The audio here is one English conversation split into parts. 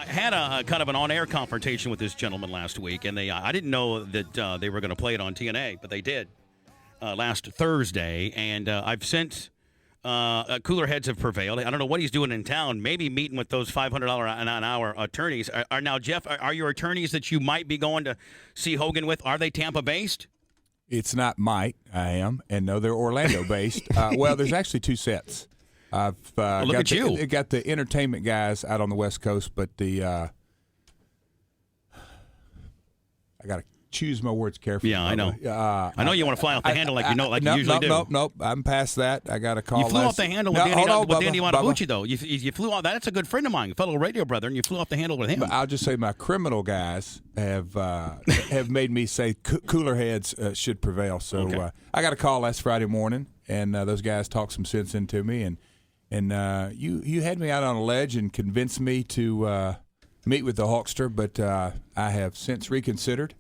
had a kind of an on-air confrontation with this gentleman last week, and I didn't know that they were going to play it on TNA, but they did last Thursday, and I've since cooler heads have prevailed. I don't know what he's doing in town, maybe meeting with those $500 an hour attorneys. Are now, Jeff, are your attorneys that you might be going to see Hogan with, are they Tampa-based? It's not might, I am, and no, they're Orlando-based. Well, there's actually two sets. I've look at you. Got the entertainment guys out on the West Coast, but I got to choose my words carefully. Yeah, I know. I know you want to fly off the handle like you usually do. Nope. I'm past that. I got a call. You flew off the handle with Danny Wanabuchi, though. You flew off. That's a good friend of mine, a fellow radio brother, and you flew off the handle with him. But I'll just say my criminal guys have made me say cooler heads should prevail. So okay. I got a call last Friday morning, and those guys talked some sense into me, and you had me out on a ledge and convinced me to meet with the Hulkster, but I have since reconsidered.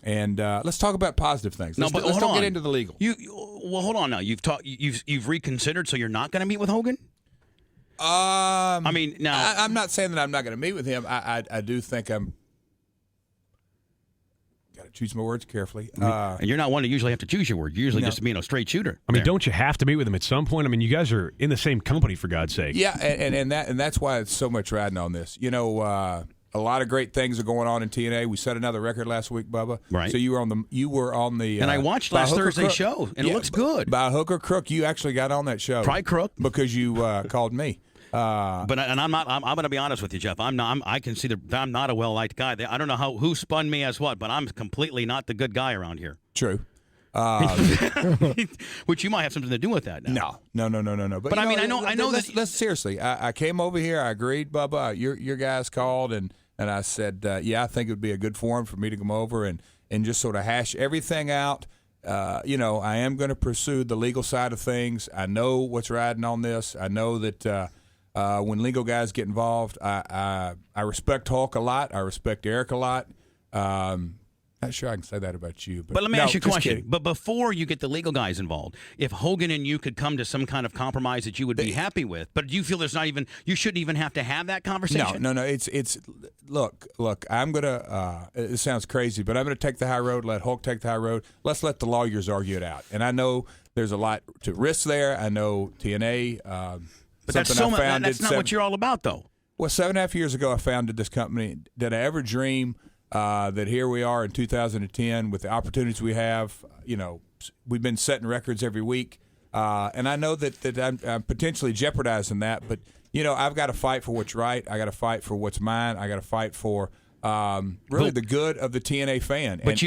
And let's talk about positive things. Let's don't get into the legal. Well, hold on now. You've reconsidered, so you're not going to meet with Hogan? I mean, now I'm not saying that I'm not going to meet with him. I do think I'm. Got to choose my words carefully. And you're not one to usually have to choose your word. You're usually just a straight shooter. I mean, don't you have to meet with him at some point? I mean, you guys are in the same company, for God's sake. Yeah, and that's why it's so much riding on this. A lot of great things are going on in TNA. We set another record last week, Bubba. Right. So you were on the. And I watched last Thursday's show, and it looks good. By hook or crook, you actually got on that show. Probably crook because you called me. But I'm not. I'm going to be honest with you, Jeff. I'm not. I can see that I'm not a well-liked guy. I don't know who spun me as what, but I'm completely not the good guy around here. True. Which you might have something to do with that now. No. But I mean, I know that. Let's seriously. I came over here. I agreed, Bubba. Your guys called and I said, I think it would be a good forum for me to come over and just sort of hash everything out. I am going to pursue the legal side of things. I know what's riding on this. I know that when legal guys get involved, I respect Hulk a lot. I respect Eric a lot. Not sure I can say that about you. But let me ask you a question. Kidding. But before you get the legal guys involved, if Hogan and you could come to some kind of compromise that you would be happy with, but do you feel you shouldn't even have to have that conversation? No. It's look. I'm gonna. It sounds crazy, but I'm gonna take the high road. Let Hulk take the high road. Let's let the lawyers argue it out. And I know there's a lot to risk there. I know TNA. But that's not what you're all about, though. Well, 7.5 years ago, I founded this company. Did I ever dream that here we are in 2010 with the opportunities we have? We've been setting records every week, and I know that I'm potentially jeopardizing that. But I've got to fight for what's right. I got to fight for what's mine. I got to fight for really the good of the TNA fan. But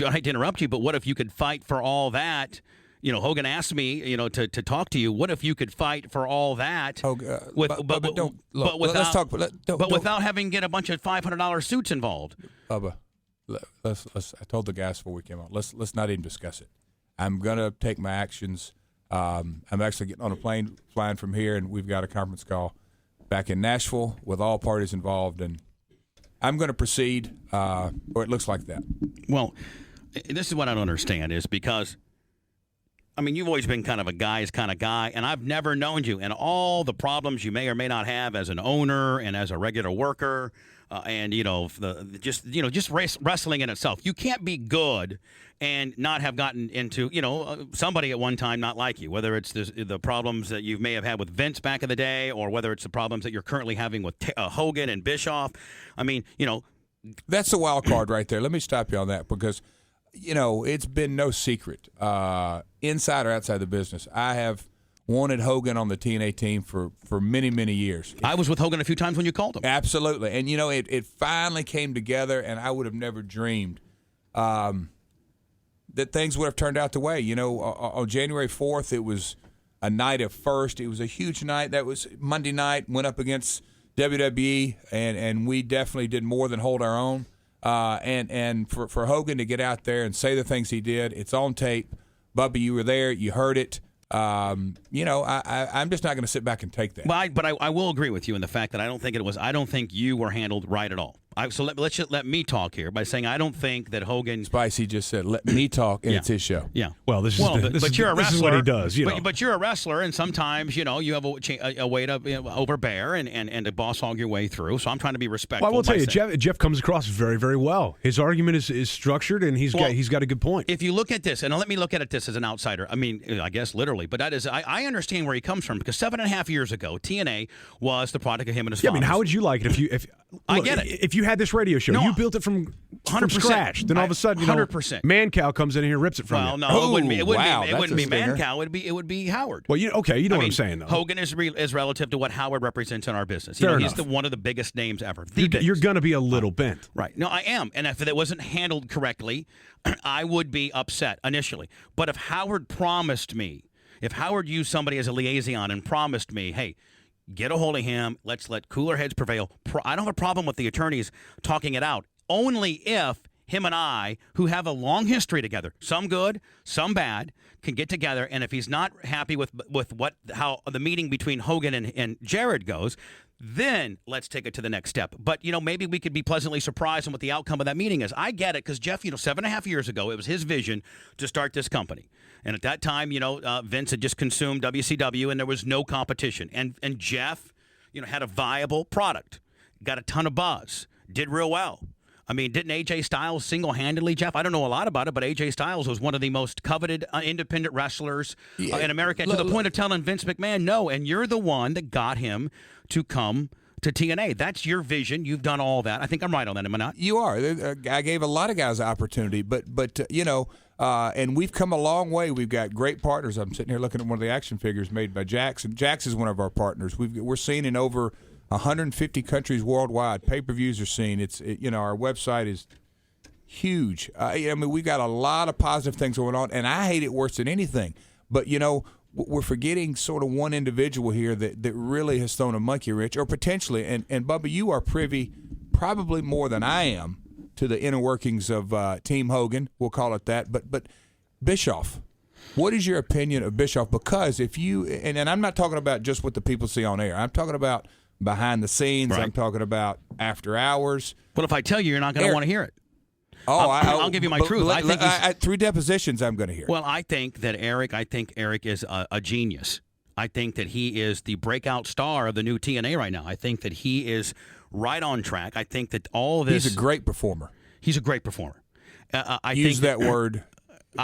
I hate to interrupt you, but what if you could fight for all that? Hogan asked me, to talk to you. What if you could fight for all that? Without having to get a bunch of $500 suits involved. Bubba, I told the guys before we came on. Let's not even discuss it. I'm gonna take my actions. I'm actually getting on a plane flying from here, and we've got a conference call back in Nashville with all parties involved, and I'm going to proceed, or it looks like that. Well, this is what I don't understand is because. I mean, you've always been kind of a guy's kind of guy, and I've never known you. And all the problems you may or may not have as an owner and as a regular worker, and just wrestling in itself. You can't be good and not have gotten into somebody at one time not like you. Whether it's the problems that you may have had with Vince back in the day, or whether it's the problems that you're currently having with Hogan and Bischoff. I mean, that's the wild card right there. Let me stop you on that because. It's been no secret, inside or outside the business. I have wanted Hogan on the TNA team for many, many years. I was with Hogan a few times when you called him. Absolutely. And, it finally came together, and I would have never dreamed that things would have turned out the way. On January 4th, it was a night of first. It was a huge night. That was Monday night, went up against WWE, and we definitely did more than hold our own. And for Hogan to get out there and say the things he did, it's on tape. Bubba, you were there, you heard it. I'm just not going to sit back and take that. But I will agree with you in the fact that I don't think you were handled right at all. So let's just let me talk here by saying I don't think that Hogan. Spicy just said, "Let me talk," and it's his show. Yeah. Well, this you're a wrestler. This is what he does. But you're a wrestler, and sometimes you have a way to overbear and to boss hog your way through. So I'm trying to be respectful. Well, I will tell you, Jeff comes across very, very well. His argument is structured, and he's got a good point. If you look at this, and let me look at this as an outsider. I mean, I guess literally, but that is I understand where he comes from because 7.5 years ago, TNA was the product of him and his fathers. I mean, how would you like it if I get it. If you had this radio show, you built it from 100%. Scratch. Then all of a sudden, 100%. Mancow comes in here and rips it from you. Well, no, it wouldn't be. It Wow, wouldn't be Mancow. It would be Howard. Well, you know what I'm saying, though. Hogan is relative to what Howard represents in our business. He's one of the biggest names ever. You're going to be a little bent. Right. No, I am. And if it wasn't handled correctly, I would be upset initially. But if Howard used somebody as a liaison and promised me, hey, get a hold of him, let's let cooler heads prevail. I don't have a problem with the attorneys talking it out, only if him and I, who have a long history together, some good, some bad, can get together. And if he's not happy with how the meeting between Hogan and Jarrett goes, then let's take it to the next step. But, maybe we could be pleasantly surprised on what the outcome of that meeting is. I get it because Jeff, 7.5 years ago, it was his vision to start this company. And at that time, Vince had just consumed WCW and there was no competition. And Jeff, had a viable product, got a ton of buzz, did real well. I mean, didn't AJ Styles single-handedly, Jeff? I don't know a lot about it, but AJ Styles was one of the most coveted independent wrestlers in America to the point of telling Vince McMahon no. And you're the one that got him to come to TNA. That's your vision. You've done all that. I think I'm right on that, am I not? You are. I gave a lot of guys opportunity, but and we've come a long way. We've got great partners. I'm sitting here looking at one of the action figures made by Jax, and Jax is one of our partners. We're seen in over 150 countries worldwide. Pay-per-views are seen. Our website is huge. We've got a lot of positive things going on, and I hate it worse than anything. But, we're forgetting sort of one individual here that really has thrown a monkey wrench, or potentially, and Bubba, you are privy probably more than I am to the inner workings of Team Hogan, we'll call it that, but Bischoff. What is your opinion of Bischoff? Because if you, and I'm not talking about just what the people see on air, I'm talking about behind the scenes. Right. I'm talking about after hours. But if I tell you, you're not going to want to hear it. Oh, I'll give you my truth. I think through depositions, I'm going to hear. Well, I think Eric is a genius. I think that he is the breakout star of the new TNA right now. I think that he is right on track. I think that all this. He's a great performer. He's a great performer. Use that word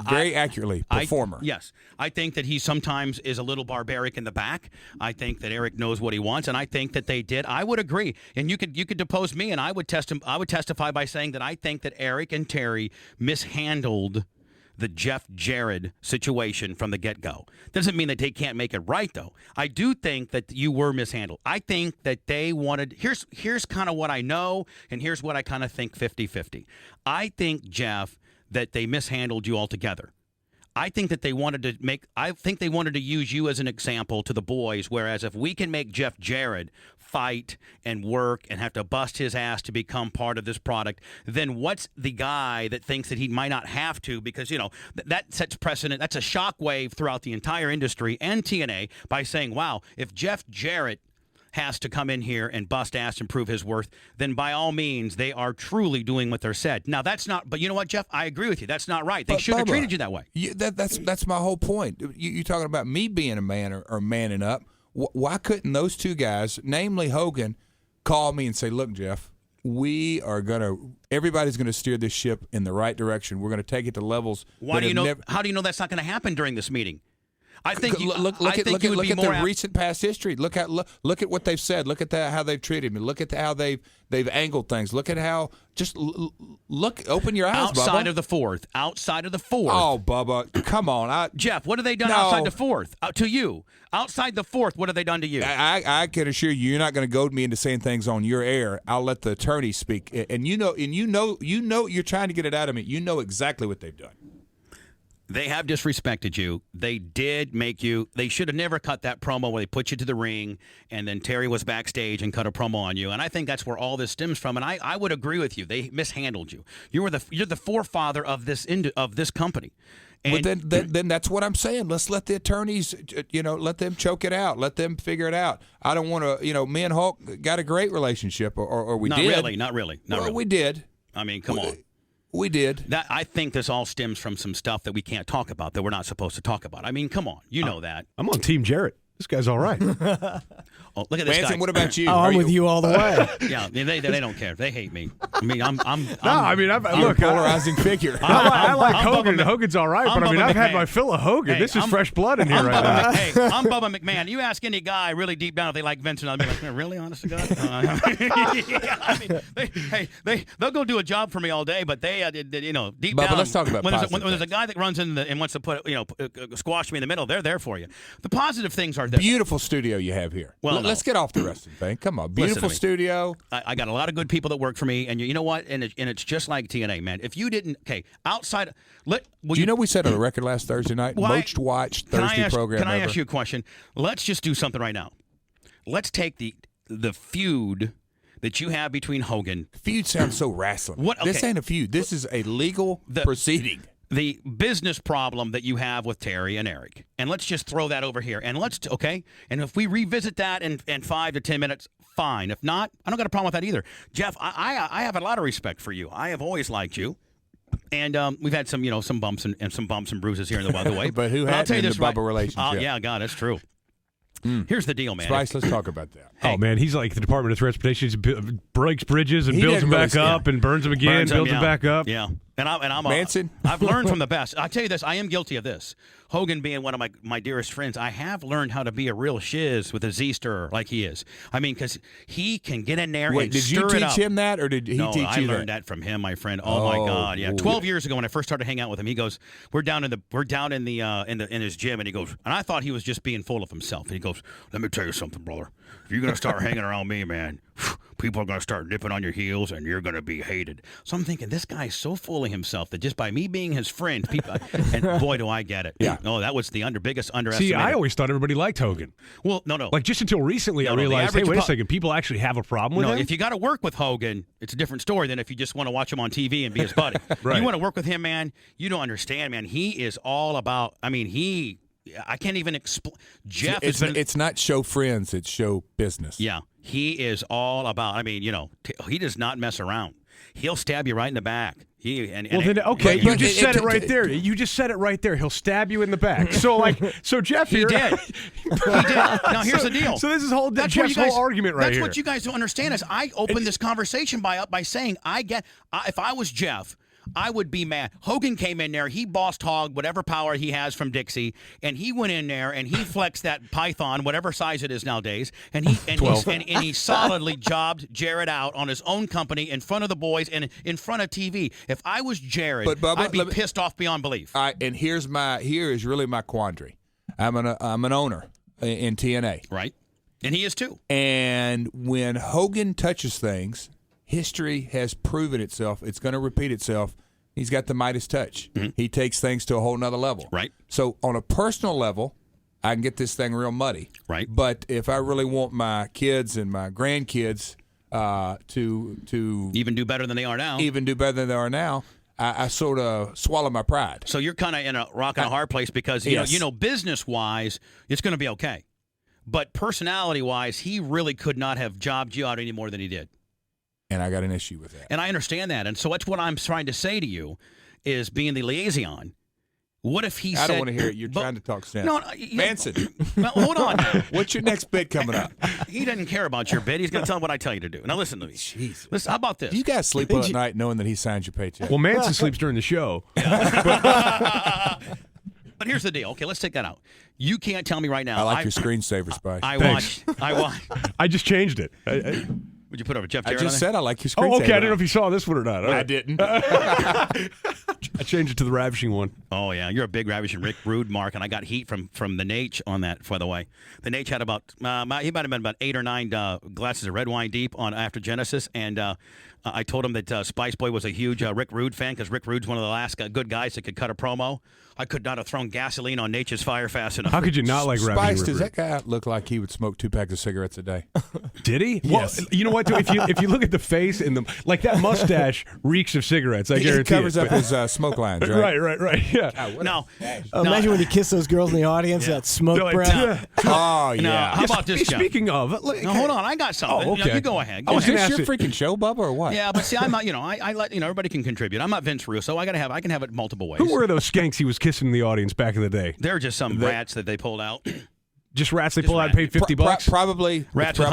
very accurately. Performer. Yes. I think that he sometimes is a little barbaric in the back. I think that Eric knows what he wants, and I think that they did. I would agree. And you could depose me, and I would testify by saying that I think that Eric and Terry mishandled the Jeff Jarrett situation from the get-go. Doesn't mean that they can't make it right, though. I do think that you were mishandled. I think that they wanted – here's kind of what I know, and here's what I kind of think 50-50. I think, Jeff, that they mishandled you altogether. I think that they wanted to use you as an example to the boys, whereas if we can make Jeff Jarrett fight and work and have to bust his ass to become part of this product, then what's the guy that thinks that he might not have to? Because, that sets precedent. That's a shockwave throughout the entire industry and TNA by saying, wow, if Jeff Jarrett has to come in here and bust ass and prove his worth, then by all means, they are truly doing what they're said. Now, that's not, but you know what, Jeff? I agree with you. That's not right. They shouldn't have treated you that way. That's my whole point. You're talking about me being a man or manning up. Why couldn't those two guys, namely Hogan, call me and say, look, Jeff, everybody's going to steer this ship in the right direction. We're going to take it to levels. How do you know that's not going to happen during this meeting? I think look at the recent past history. Look at what they've said. Look at how they've treated me. Look at how they've angled things. Look at how open your eyes, outside Bubba. Of the fourth. Oh, Bubba, come on, Jeff. What have they done outside the fourth to you? Outside the fourth, what have they done to you? I can assure you, you're not going to goad me into saying things on your air. I'll let the attorney speak, and you know, you're trying to get it out of me. You know exactly what they've done. They have disrespected you. They did make you. They should have never cut that promo where they put you to the ring, and then Terry was backstage and cut a promo on you. And I think that's where all this stems from. And I would agree with you. They mishandled you. You're the forefather of this company. And then that's what I'm saying. Let's let the attorneys, let them choke it out. Let them figure it out. I don't want to, me and Hulk got a great relationship, or we did. Not really. We did. I mean, come on. We did. I think this all stems from some stuff that we can't talk about, that we're not supposed to talk about. I mean, come on. You know that. I'm on Team Jarrett. This guy's all right. Oh, look at this Manson, guy. what about you? Oh, I'm with you all the way. Yeah, they don't care. They hate me. I mean, I'm a polarizing figure. I like Hogan. Bubba Hogan's all right, but I mean, Bubba I've had McMahon. my fill of Hogan. Hey, this is fresh blood in here right now. Hey, I'm Bubba McMahon. You ask any guy really deep down if they like Vincent, I'll be like, really, honest to God? I mean, they'll go do a job for me all day, but they, deep Bubba, down. let's talk about when positive there's a guy that runs in and wants to squash me in the middle, they're there for you. The positive things are this. Beautiful studio you have here. Well, let's get off the wrestling thing. Come on, beautiful studio. I got a lot of good people that work for me, and you know what? And it's just like TNA, man. If you didn't, outside, Do you know we set on a record last Thursday night? Most watched Thursday program Can I ever. ask you a question? Let's just do something right now. Let's take the feud that you have between Hogan. Feud sounds so wrestling. What? Okay. This ain't a feud. This is a legal proceeding. The business problem that you have with Terry and Eric. And let's just throw that over here. And and if we revisit that in 5 to 10 minutes, fine. If not, I don't got a problem with that either. Jeff, I have a lot of respect for you. I have always liked you. And we've had some bumps and some bumps and bruises here in the way. But who had in the Bubba relationship? Oh, yeah, God, that's true. Here's the deal, man. Spice, let's talk about that. Hey. Oh, man, he's like the Department of Transportation. He breaks bridges and builds them back up and burns them again, builds them back up. Yeah. And I'm Manson? I've learned from the best. I'll tell you this. I am guilty of this. Hogan being one of my dearest friends, I have learned how to be a real shiz with a Z-stirrer like he is. I mean, because he can get in there and stir it up. Did you teach him that, or did he teach you that? No, I learned that from him, my friend. Oh my God, yeah. 12 years ago when I first started hanging out with him, he goes, "We're down in his gym," and he goes, and I thought he was just being full of himself. And he goes, "Let me tell you something, brother. If you're gonna start hanging around me, man, people are gonna start nipping on your heels, and you're gonna be hated." So I'm thinking, this guy's so full of himself that just by me being his friend, people, and boy, do I get it. Yeah. No, that was the biggest underestimate. See, I always thought everybody liked Hogan. Well, no. Like just until recently, I realized, hey, wait a second, people actually have a problem with him. If you got to work with Hogan, it's a different story than if you just want to watch him on TV and be his buddy. Right. You want to work with him, man. You don't understand, man. He is all about. I mean, I can't even explain. Jeff, it's not show friends; it's show business. Yeah, he is all about. I mean, he does not mess around. He'll stab you right in the back. You just said it right there. You just said it right there. He'll stab you in the back. So Jeff he here. did. He did. Now here's the deal. So this is Jeff's whole argument right here. That's what you guys don't understand is I opened this conversation by saying if I was Jeff, I would be mad. Hogan came in there. He bossed hog whatever power he has from Dixie, and he went in there and he flexed that python, whatever size it is nowadays, and he solidly jobbed Jarrett out on his own company in front of the boys and in front of TV. If I was Jarrett, Bubba, I'd be pissed off beyond belief. All right, and here is really my quandary. I'm an owner in TNA, right? And he is too. And when Hogan touches things, history has proven itself. It's going to repeat itself. He's got the Midas touch. Mm-hmm. He takes things to a whole nother level. Right. So on a personal level, I can get this thing real muddy. Right. But if I really want my kids and my grandkids to even do better than they are now, I sort of swallow my pride. So you're kind of in a rock and a hard place because business-wise, it's going to be okay. But personality-wise, he really could not have jobbed you out any more than he did. And I got an issue with that. And I understand that. And so that's what I'm trying to say to you is being the liaison. What if he said... I don't want to hear it. You're trying to talk sense. No, Manson. Well, hold on. What's your next bid coming up? He doesn't care about your bid. He's going to tell him what I tell you to do. Now listen to me. Jeez. Listen, how about this? Do you guys sleep well at night knowing that he signs your paycheck? Well, Manson sleeps during the show. But here's the deal. Okay, let's take that out. You can't tell me right now. I like your screensaver, Spice. I watch. I just changed it. Would you put over Jeff Jarrett? I just said I like your screensaver. Oh, okay. I don't know if you saw this one or not. I didn't. I changed it to the ravishing one. Oh, yeah. You're a big ravishing Rick Rude, Mark, and I got heat from the Nate on that, by the way. The Nate had about, he might have been about 8 or 9 glasses of red wine deep after Genesis, and I told him that Spice Boy was a huge Rick Rude fan because Rick Rude's one of the last good guys that could cut a promo. I could not have thrown gasoline on Nature's fire fast enough. How could you not like rapping Spice? Rick Does Rude? that guy look like he would smoke 2 packs of cigarettes a day? Did he? Yes. Well, you know what? Though? If you look at the face and like that mustache reeks of cigarettes. I guarantee It covers up his smoke lines, right? Right. Yeah. No. Imagine when you kiss those girls in the audience, that smoke They're like, breath. Oh, yeah. Now, how about this, Jeff? Speaking of, No, hold on. I got something. Oh, okay. You go ahead. I was Is gonna this ask your it- freaking show, Bubba, or what? Yeah, but see, I'm not. I let everybody can contribute. I'm not Vince Russo. I can have it multiple ways. Who were those skanks he was kissing in the audience back in the day? They're just some rats that they pulled out. Just rats they Just pulled out and rats. paid $50. Probably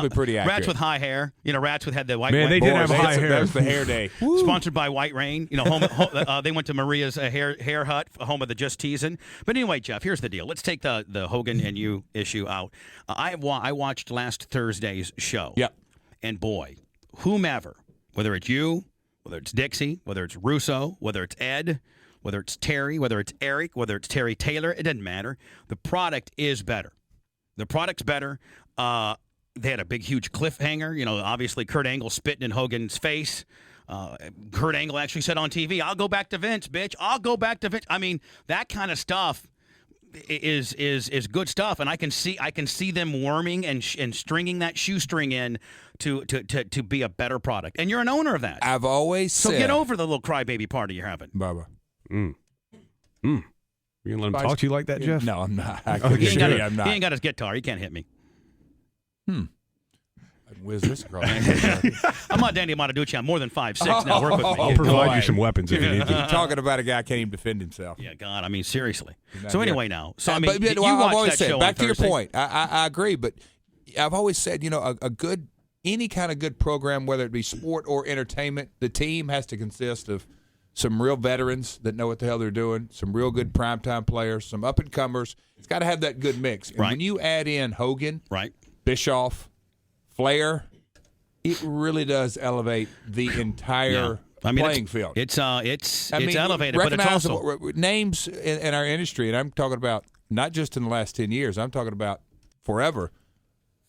pretty accurate. Rats with high hair. Rats with had the white. Man, they did have Boys, high hair. That's the hair day. Sponsored by White Rain. They went to Maria's hair hut, home of the Just Teasing. But anyway, Jeff, here's the deal. Let's take the Hogan and you issue out. I watched last Thursday's show. Yep. And boy, whomever, whether it's you, whether it's Dixie, whether it's Russo, whether it's Ed, whether it's Terry, whether it's Eric, whether it's Terry Taylor, it doesn't matter. The product is better. The product's better. They had a big, huge cliffhanger. Obviously Kurt Angle spitting in Hogan's face. Kurt Angle actually said on TV, "I'll go back to Vince, bitch. I'll go back to Vince." I mean, that kind of stuff is good stuff, and I can see them worming and stringing that shoestring in to be a better product. And you're an owner of that. I've always So said. get over the little crybaby party you're having. Bubba. You gonna let him talk to you like that, Jeff? No, I'm not. I Okay, can He assure ain't, you I'm got, not. he ain't got his guitar. He can't hit me. Whiz this across. I'm not Danny Montaducci. I'm more than 5'6". Now work with me. I'll provide boy. you some weapons if you need You're to. talking about a guy who can't even defend himself. Yeah, God. I mean, seriously. not So here. anyway, now. So I mean, But you I've watched always that said, show back on to your Thursday. point, I agree, but I've always said, a good, any kind of good program, whether it be sport or entertainment, the team has to consist of some real veterans that know what the hell they're doing, some real good primetime players, some up-and-comers. It's got to have that good mix. And Right. when you add in Hogan, Right. Bischoff, Flair, it really does elevate the entire playing field. It's elevated, but it's also recognizable names in our industry, and I'm talking about not just in the last 10 years. I'm talking about forever.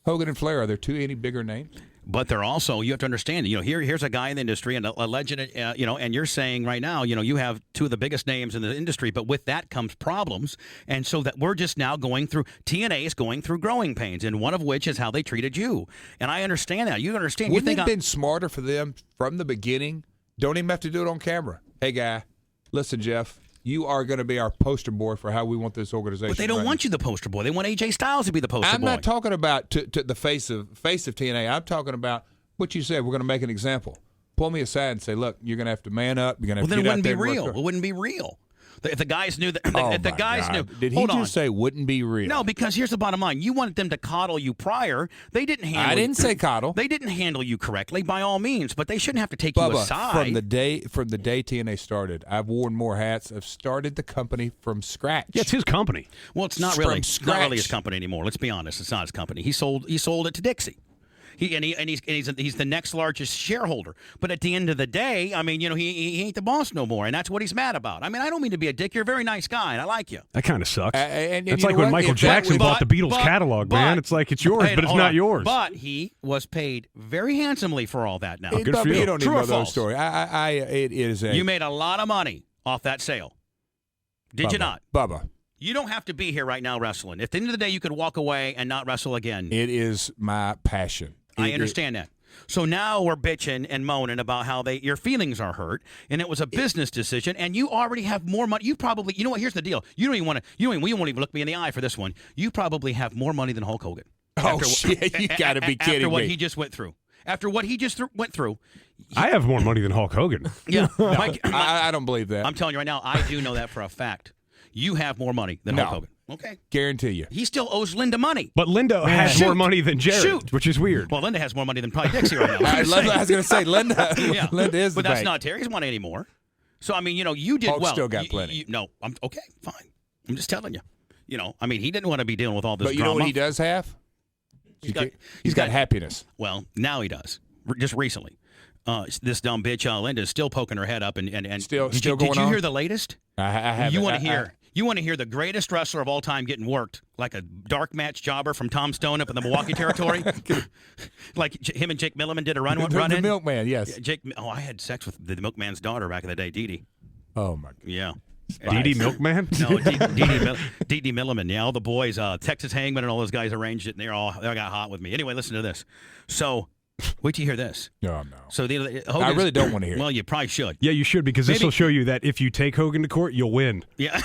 Hogan and Flair, are there any bigger names? But they're also, you have to understand, here's a guy in the industry and a legend, and you're saying right now, you have two of the biggest names in the industry, but with that comes problems. And so that we're just now TNA is going through growing pains, and one of which is how they treated you. And I understand that. You understand. Wouldn't you it think have been smarter for them from the beginning? Don't even have to do it on camera. Hey, guy, listen, Jeff, you are going to be our poster boy for how we want this organization. But they don't want you the poster boy. They want AJ Styles to be the poster I'm boy. not talking about to the face of TNA. I'm talking about what you said. We're going to make an example. Pull me aside and say, "Look, you're going to have to man up. You're going to have Well, then to it get wouldn't out be there and real. work." It wouldn't be real. If the guys knew that, Oh if the my guys God. knew, Did he hold just on. say wouldn't be real? No, because here's the bottom line. You wanted them to coddle you prior. They didn't handle I didn't say coddle. They didn't handle you correctly by all means, but they shouldn't have to take you Bubba, aside. from the day TNA started, I've worn more hats. I've started the company from scratch. Yeah, it's his company. Well, it's not From really. It's not really his scratch. company anymore. Let's be honest. It's not his company. He sold it to Dixie. He's the next largest shareholder. But at the end of the day, I mean, he ain't the boss no more, and that's what he's mad about. I mean, I don't mean to be a dick. You're a very nice guy, and I like you. That kind of sucks. and It's you like know when what? Michael If that Jackson was- bought the Beatles but- catalog, but- man. It's like it's yours, Hey, but it's hold not on. yours. But he was paid very handsomely for all that now. It, good for you. you don't need True to or know those false? stories. It is a You made a lot of money off that sale. Did you not? Bubba. You don't have to be here right now wrestling. At the end of the day, you could walk away and not wrestle again. It is my passion. I understand that. So now we're bitching and moaning about how your feelings are hurt, and it was a business decision, and you already have more money. You probably, you know what? Here's the deal. You don't even want to. We won't even look me in the eye for this one. You probably have more money than Hulk Hogan. Oh, shit, you gotta be kidding After what me. he just went through. After what he just went through. I have more money than Hulk Hogan. Yeah. I don't believe that. I'm telling you right now, I do know that for a fact. You have more money than No. Hulk Hogan. Okay. Guarantee you. He still owes Linda money. But Linda has Shoot. more money than Jarrett, Shoot. which is weird. Well, Linda has more money than probably Dixie right now. I was going to say, Linda. Yeah. Linda is but the that's bank. not Terry's money anymore. So I mean, you did Hulk well. still got plenty. No, I'm okay, fine. I'm just telling you. I mean, he didn't want to be dealing with all this But you drama. know what he does have? He's He's got happiness. Well, now he does. Just recently, this dumb bitch Linda is still poking her head up and Still did going you on? hear the latest? I haven't. You want to hear? You want to hear the greatest wrestler of all time getting worked like a dark match jobber from Tom Stone up in the Milwaukee territory? Like him and Jake Milliman did a run The in? milkman, yes. I had sex with the milkman's daughter back in the day, Dee Dee. Oh, my God. Yeah. Dee Dee Milkman? No, Dee Dee Milliman. Yeah, all the boys, Texas Hangman and all those guys arranged it, and they got hot with me. Anyway, listen to this. So, wait till you hear this. No. So I really don't want to hear it. Well, you probably should. Yeah, you should, because this will show you that if you take Hogan to court, you'll win. Yeah.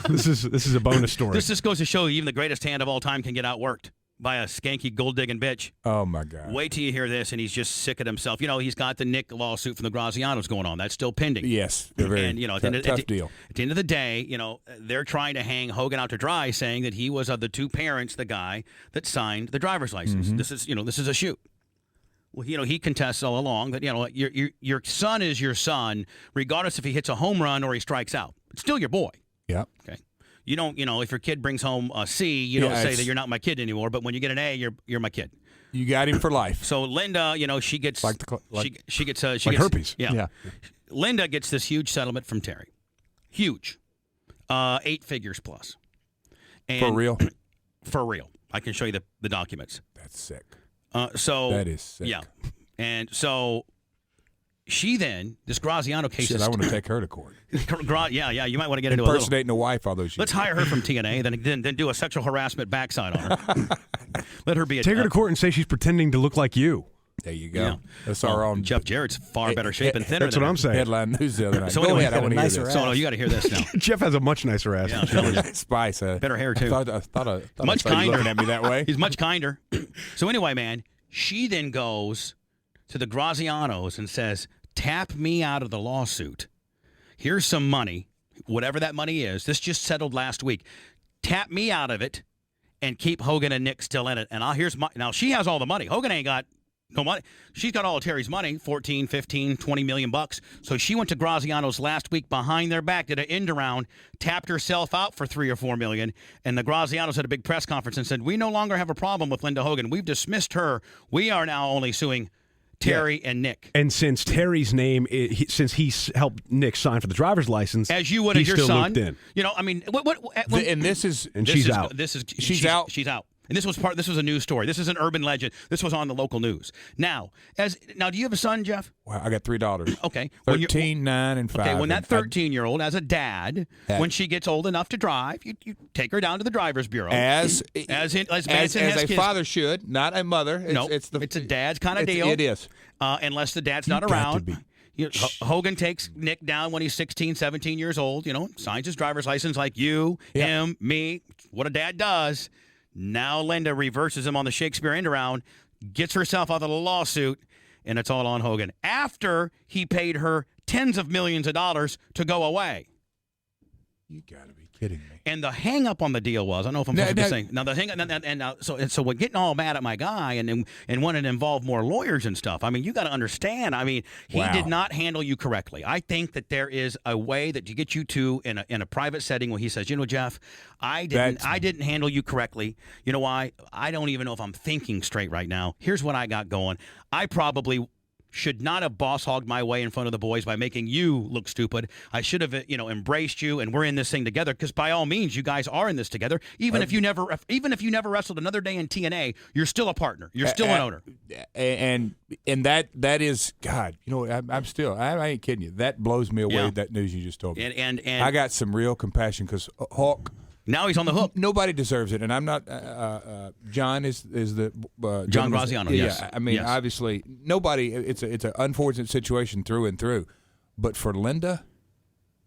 This is a bonus story. This just goes to show you even the greatest hand of all time can get outworked by a skanky gold-digging bitch. Oh, my God. Wait till you hear this, and he's just sick at himself. He's got the Nick lawsuit from the Grazianos going on. That's still pending. Yes. They're very tough deal. At the end of the day, they're trying to hang Hogan out to dry, saying that he was of the two parents, the guy that signed the driver's license. Mm-hmm. This is a shoot. Well, he contests all along that, your son is your son, regardless if he hits a home run or he strikes out. It's still your boy. Yeah. Okay. You don't, if your kid brings home a C, you don't say that you're not my kid anymore. But when you get an A, you're my kid. You got him for life. So Linda, she gets she gets herpes. Yeah. Linda gets this huge settlement from Terry. Huge. 8 figures plus. And For real? For real. I can show you the documents. That's sick. That is sick. Yeah. And so she then, this Graziano case Shit, I want to take her to court. Yeah, you might want to get into a little. Impersonating a wife all those years. Let's hire her from TNA, then do a sexual harassment backside on her. Let her be Take her to court and say she's pretending to look like you. There you go. Yeah. That's our own. Jeff Jarrett's far better shape and thinner. That's what I'm saying. Headline news the other night. So Go anyway, ahead. I want to hear this. So you got to hear this now. Jeff has a much nicer ass. Yeah, Spice. Better hair too. I thought Much I saw you kinder. looking at me that way. He's much kinder. So anyway, man, she then goes to the Grazianos and says, "Tap me out of the lawsuit. Here's some money, whatever that money is. This just settled last week. Tap me out of it and keep Hogan and Nick still in it. And now she has all the money. Hogan ain't got no money. She's got all of Terry's money, 14, 15, 20 million bucks. So she went to Graziano's last week behind their back, did an end around, tapped herself out for 3 or 4 million. And the Grazianos had a big press conference and said, "We no longer have a problem with Linda Hogan. We've dismissed her. We are now only suing Terry and Nick." And since Terry's name, since he helped Nick sign for the driver's license, as you would as your still son, looped in. And she's out. She's out. She's out. And this was a news story. This is an urban legend. This was on the local news. Now, do you have a son, Jeff? Well, I got 3 daugers. Okay. 13, 9, and 5. Okay, when that 13-year-old, as a dad, when she gets old enough to drive, you take her down to the driver's bureau. As a father should, not a mother. It's a dad's kind of deal. It is. Unless the dad's not around. Hogan takes Nick down when he's 16, 17 years old, signs his driver's license like you, him, me, what a dad does. Now Linda reverses him on the Shakespeare end around, gets herself out of the lawsuit, and it's all on Hogan. After he paid her tens of millions of dollars to go away. You got to be kidding me. And the hang-up on the deal was, I don't know if I'm supposed to be saying. Now, the hang-up, so we're getting all mad at my guy and wanting to involve more lawyers and stuff. I mean, you got to understand. I mean, he did not handle you correctly. I think that there is a way that you get you to in a private setting where he says, Jeff, I didn't handle you correctly. You know why? I don't even know if I'm thinking straight right now. Here's what I got going. I probably should not have boss hogged my way in front of the boys by making you look stupid. I should have, embraced you, and we're in this thing together. Because by all means, you guys are in this together. Even if you never wrestled another day in TNA, you're still a partner. You're still an owner. And that is God. I ain't kidding you. That blows me away. Yeah. That news you just told me. And I got some real compassion because Hulk. Now he's on the hook. Nobody deserves it, and I'm not. John is the John Graziano. Yes. Yeah, I mean, obviously, nobody. It's an unfortunate situation through and through, but for Linda,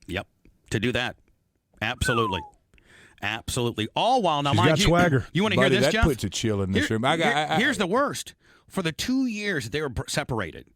yep, to do that, absolutely. All while now, She's mind got you, swagger. You want to hear this, that Jeff? Puts a chill in this room. Here's the worst. For the 2 years they were separated,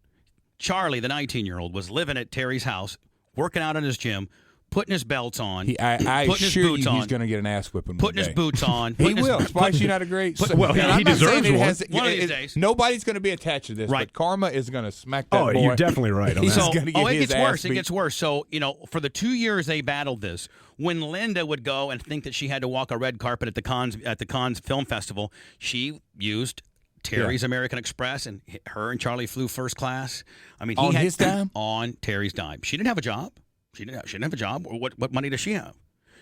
Charlie, the 19-year-old, was living at Terry's house, working out in his gym, putting his belts on, I putting his assure boots you on, he's going to get an ass whipping. putting his boots on. He will. Spice, you're not a great. He deserves one. One of these days. Nobody's going to be attached to this, right? But karma is going to smack that boy. You're definitely right on that. He's going to get his gets ass worse. beat. It gets worse. So for the 2 years they battled this, when Linda would go and think that she had to walk a red carpet at the Cannes Film Festival, she used Terry's American Express, and her and Charlie flew first class. I mean, his dime? On Terry's dime. She didn't have a job. She didn't have a job. What money does she have?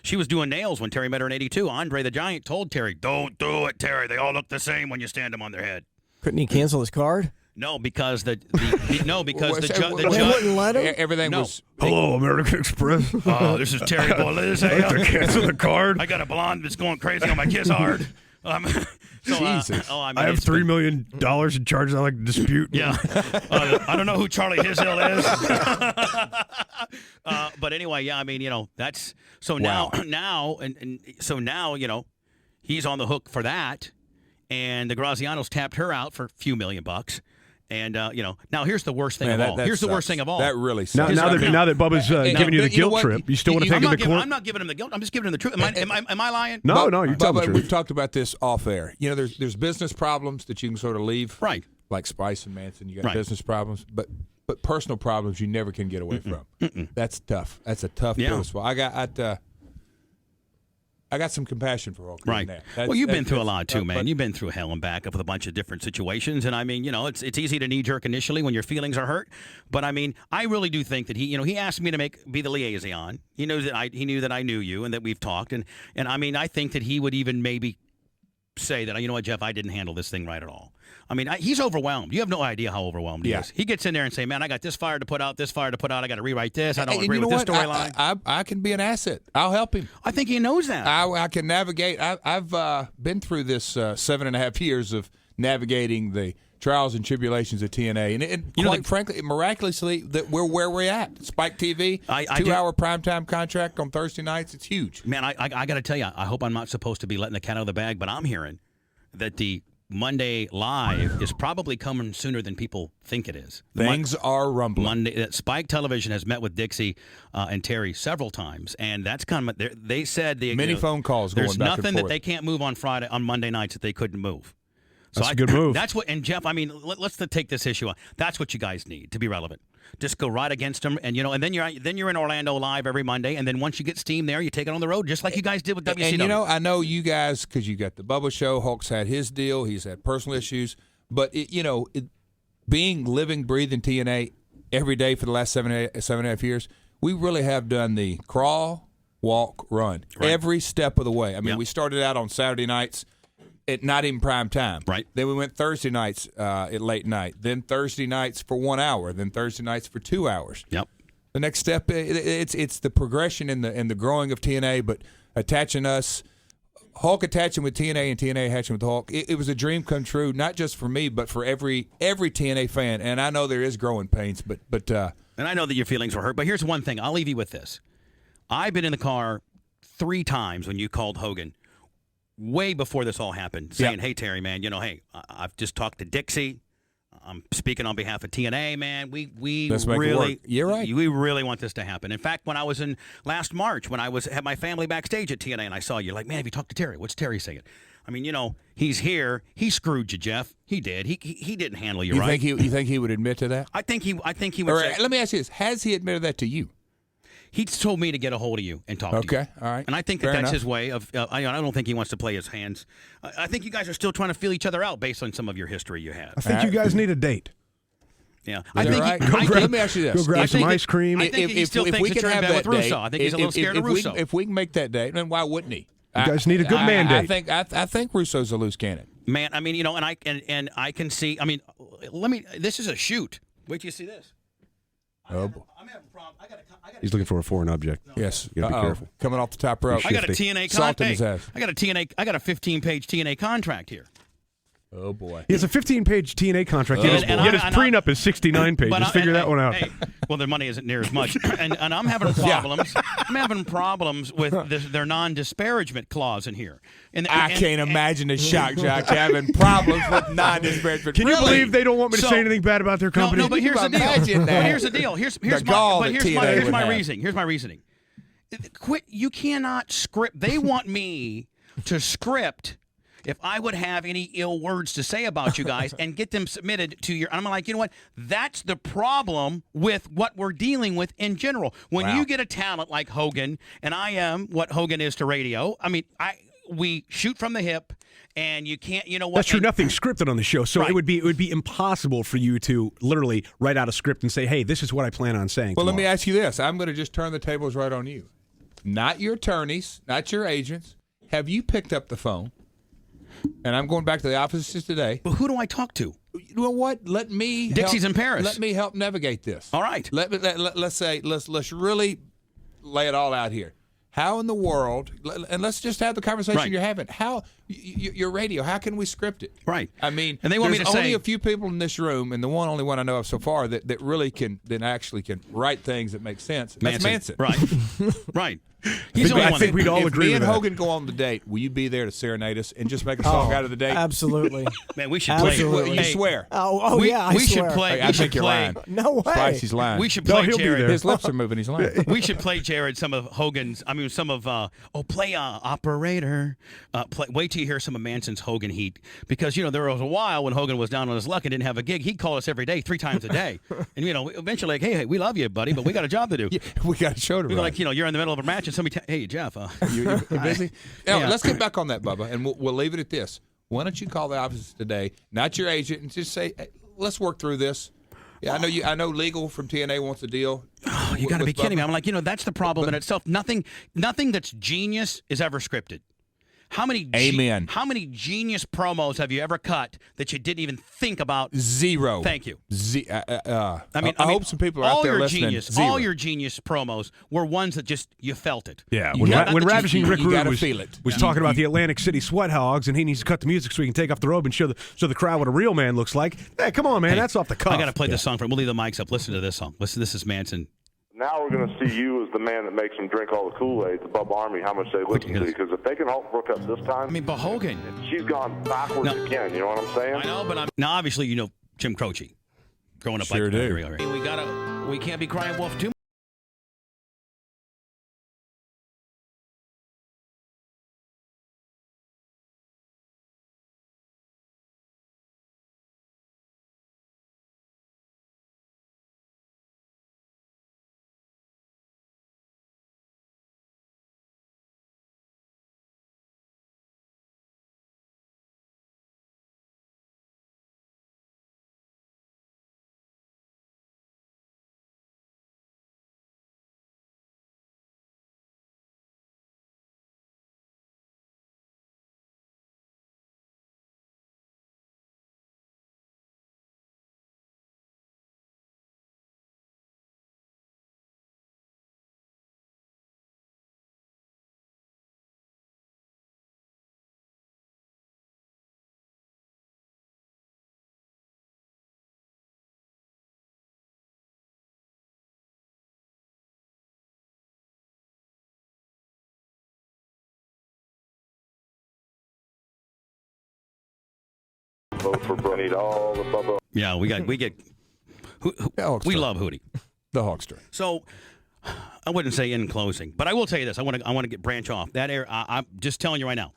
She was doing nails when Terry met her in '82. Andre the Giant told Terry, "Don't do it, Terry. They all look the same when you stand them on their head." Couldn't he cancel his card? No, because the judge wouldn't let him? Everything was. Hello, American Express. This is Terry Bollez. I'd like to cancel the card. I got a blonde that's going crazy on my Kiss Hard. Jesus. I have $3 million in charges I like to dispute. Yeah. I don't know who Charlie Hishill is. But anyway, yeah, I mean, that's so now, so now, he's on the hook for that. And the Grazianos tapped her out for a few $1,000,000. And, now here's the worst thing of all. Here's the worst thing of all. That really now sucks. Now that Bubba's giving you the guilt trip, you still want to take him to court? I'm not giving him the guilt. I'm just giving him the truth. Am I lying? No, you're telling the truth. We've talked about this off air. There's business problems that you can sort of leave. Right. Like Spice and Manson, you got business problems. But personal problems you never can get away from. That's tough. That's a tough pill to swallow. I got some compassion for Hulk. Right. Well, you've been through a lot too, man. You've been through hell and back up with a bunch of different situations, and I mean, it's easy to knee jerk initially when your feelings are hurt. But I mean, I really do think that he asked me to be the liaison. He knew that I knew you and that we've talked, and I mean, I think that he would even maybe say that, you know what, Jeff, I didn't handle this thing right at all. I mean, he's overwhelmed. You have no idea how overwhelmed he is. He gets in there and say, man, I got this fire to put out, I got to rewrite this. I don't agree with this storyline. I can be an asset. I'll help him. I think he knows that. I can navigate. I've been through this 7.5 years of navigating the trials and tribulations of TNA. And quite frankly, miraculously, that we're where we're at. Spike TV, 2-hour primetime contract on Thursday nights. It's huge. Man, I got to tell you, I hope I'm not supposed to be letting the cat out of the bag, but I'm hearing that the Monday Live is probably coming sooner than people think it is. Things are rumbling. Spike Television has met with Dixie and Terry several times, and that's kind of they said many phone calls going back and forth. There's nothing that they can't move on Monday nights that they couldn't move. So that's a good move. That's what. And Jeff, I mean, let's take this issue on. That's what you guys need to be relevant. Just go right against them, and and then you're in Orlando live every Monday, and then once you get steam there, you take it on the road, just like you guys did with WCW. And I know you guys because you got the Bubba show. Hulk's had his deal. He's had personal issues, but being living, breathing TNA every day for the last 7.5 years, we really have done the crawl, walk, run every step of the way. I mean, we started out on Saturday nights. Not even prime time. Right. Then we went Thursday nights at late night. Then Thursday nights for 1 hour. Then Thursday nights for 2 hours. Yep. The next step, it's the progression and the growing of TNA, but attaching us, Hulk attaching with TNA and TNA attaching with Hulk. It was a dream come true, not just for me, but for every TNA fan. And I know there is growing pains, but and I know that your feelings were hurt. But here's one thing: I'll leave you with this. I've been in the car 3 times when you called Hogan. Way before this all happened, saying, "Hey Terry, man, hey, I've just talked to Dixie. I'm speaking on behalf of TNA, man. We really, you're right. We really want this to happen. In fact, when I was in last March, when I had my family backstage at TNA, and I saw you, like, man, have you talked to Terry? What's Terry saying? I mean, he's here. He screwed you, Jeff. He did. He didn't handle you right. You think he would admit to that? I think he would. Say, let me ask you this: has he admitted that to you? He told me to get a hold of you and talk to you. Okay, all right. And I think that's his way of. I don't think he wants to play his hands. I think you guys are still trying to feel each other out based on some of your history you have. I think you guys need a date. Yeah, let me ask you this: go grab some ice cream. I think he still thinks that you're in bed with Russo. I think he's a little scared of Russo. If we can make that date, then why wouldn't he? You guys need a good mandate. I think Russo's a loose cannon. Man, I mean, and I can see. I mean, this is a shoot. Wait till you see this. Oh boy. I'm having a problem. He's looking for a foreign object. Yes, you gotta be careful. Coming off the top rope. I got a TNA Salt in his ass. I got a 15-page TNA contract here. Oh boy. He has a 15-page TNA contract. Yet his prenup is 69 pages. Figure that one out. Well, their money isn't near as much, and I'm having problems. I'm having problems with their non-disparagement clause in here. I can't imagine the shock jocks having problems with non-disparagement. Can you believe they don't want me to say anything bad about their company? No, but here's the deal. Here's the deal. Here's my reasoning. Here's my reasoning. Quit. You cannot script. They want me to script. If I would have any ill words to say about you guys and get them submitted to your, I'm like, you know what? That's the problem with what we're dealing with in general. When you get a talent like Hogan, and I am what Hogan is to radio, I mean, we shoot from the hip, and you can't, you know what? That's true. Nothing's scripted on the show, so it would be impossible for you to literally write out a script and say, hey, this is what I plan on saying. Well, let me ask you this. I'm going to just turn the tables right on you. not your attorneys, not your agents. Have you picked up the phone? And I'm going back to the offices today. But who do I talk to? You know what? Let me. Dixie's in Paris. Let me help navigate this. All right. Let's really lay it all out here. How in the world? And let's just have the conversation you're having. How your radio? How can we script it? Right. I mean, and they want me to there's only say a few people in this room, and the only one I know of so far that really can actually write things that make sense. That's Manson. Right. Right. He's the only I one. think we'd all if agree me with and that. Hogan go on the date, will you be there to serenade us and just make a song out of the date? Absolutely. Man, we should Absolutely. play. You Hey, swear. Yeah, I we swear. should play. I we should think you're play. lying. No way. Spice, he's lying. We should No, play he'll be Jared. there. His lips are moving. He's lying. We should play Jared some of Hogan's. I mean, some of. Play Operator. Wait till you hear some of Manson's Hogan heat, because there was a while when Hogan was down on his luck and didn't have a gig. He'd call us every day, 3 times a day, and eventually, like, hey, we love you, buddy, but we got a job to do. Yeah, we got a show to We run. were like, you're in the middle of a match and somebody, hey, Jeff, You busy? Now, Yeah. let's get back on that, Bubba, and we'll leave it at this. Why don't you call the office today, not your agent, and just say, hey, let's work through this. Yeah, I know legal from TNA wants a deal. Oh, you got to be kidding me. I'm like, that's the problem in itself. Nothing that's genius is ever scripted. How many Amen. How many genius promos have you ever cut that you didn't even think about? Zero. Thank you. I mean, hope some people are out there listening. All your genius promos were ones that just you felt it. Yeah, You gotta- when Ravishing Rick you Rude gotta was, feel it. was talking about the Atlantic City Sweat Hogs, and he needs to cut the music so he can take off the robe and show the crowd what a real man looks like. Hey, come on, man, Hey, that's off the cuff. I got to play this song for him. We'll leave the mics up. Listen to this song. Listen, this is Manson. Now we're going to see you as the man that makes them drink all the Kool-Aid, the Bubba Army, how much they listen to you. Because if they can Hulk Brooke up this time, I mean, but Hogan. she's gone backwards again. You know what I'm saying? I know, but now obviously Jim Croce, growing up Sure like do. that. We can't be crying wolf too. Vote for Bernie to all the Bubba. Yeah, we get. Hulkster. We love Hootie. The Hulkster. So I wouldn't say in closing, but I will tell you this: I want to get branch off that area. I'm just telling you right now,